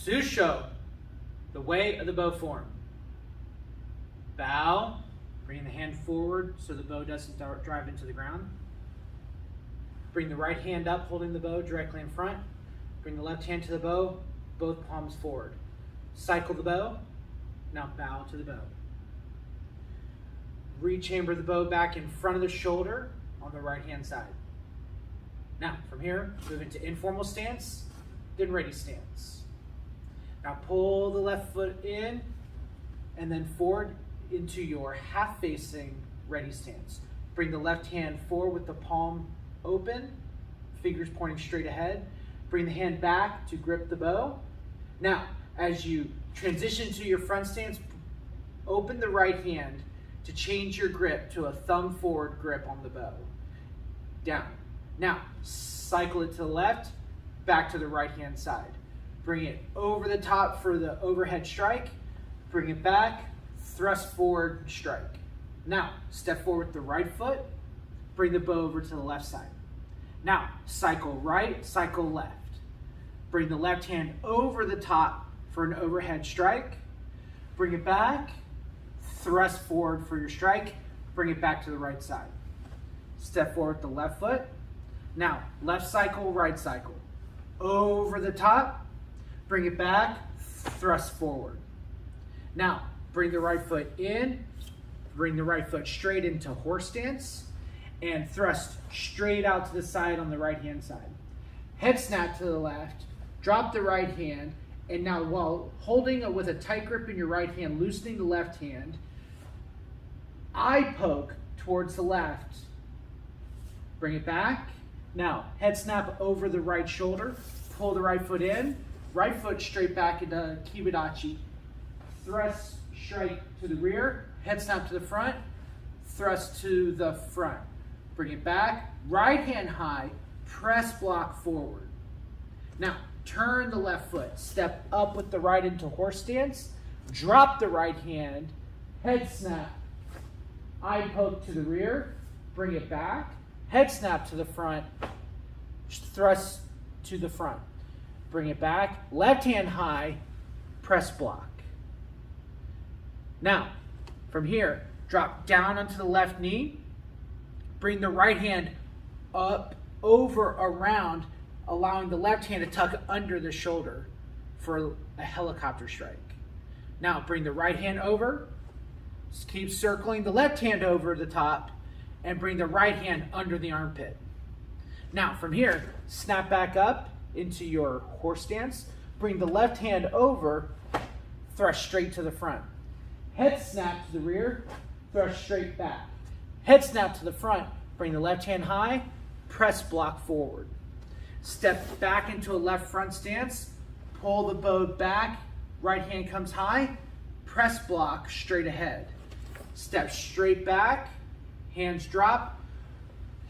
Tsue Sho, the way of the bow form. Bow, bringing the hand forward so the bow doesn't drive into the ground. Bring the right hand up, holding the bow directly in front. Bring the left hand to the bow, both palms forward. Cycle the bow, now bow to the bow. Rechamber the bow back in front of the shoulder on the right hand side. Now, from here, move into informal stance, then ready stance. Now pull the left foot in and then forward into your half facing ready stance. Bring the left hand forward with the palm open, fingers pointing straight ahead. Bring the hand back to grip the bow. Now, as you transition to your front stance, open the right hand to change your grip to a thumb forward grip on the bow. Down. Now, cycle it to the left, back to the right hand side. Bring it over the top for the overhead strike. Bring it back, thrust forward, strike. Now, step forward with the right foot. Bring the bow over to the left side. Now, cycle right, cycle left. Bring the left hand over the top for an overhead strike. Bring it back, thrust forward for your strike. Bring it back to the right side. Step forward with the left foot. Now, left cycle, right cycle. Over the top, bring it back, thrust forward. Now, bring the right foot in, bring the right foot straight into horse stance, and thrust straight out to the side on the right hand side. Head snap to the left, drop the right hand, and now while holding it with a tight grip in your right hand, loosening the left hand, eye poke towards the left. Bring it back. Now, head snap over the right shoulder, pull the right foot in, right foot straight back into Kibidachi. Thrust straight to the rear, head snap to the front, thrust to the front. Bring it back, right hand high, press block forward. Now, turn the left foot, step up with the right into horse stance, drop the right hand, head snap, eye poke to the rear, bring it back, head snap to the front, thrust to the front. Bring it back, left hand high, press block. Now, from here, drop down onto the left knee, bring the right hand up, over, around, allowing the left hand to tuck under the shoulder for a helicopter strike. Now, bring the right hand over, just keep circling the left hand over the top, and bring the right hand under the armpit. Now, from here, snap back up into your horse stance, bring the left hand over, thrust straight to the front. Head snap to the rear, thrust straight back. Head snap to the front, bring the left hand high, press block forward. Step back into a left front stance, pull the bow back, right hand comes high, press block straight ahead. Step straight back, hands drop,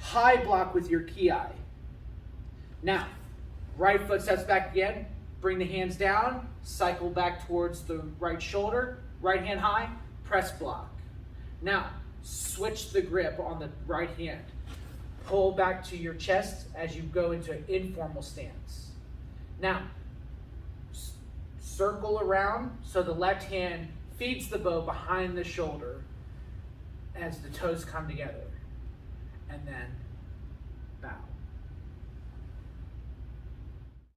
high block with your ki. Now, right foot steps back again, bring the hands down, cycle back towards the right shoulder, right hand high, press block. Now, switch the grip on the right hand. Pull back to your chest as you go into an informal stance. Now, circle around so the left hand feeds the bow behind the shoulder as the toes come together. And then bow.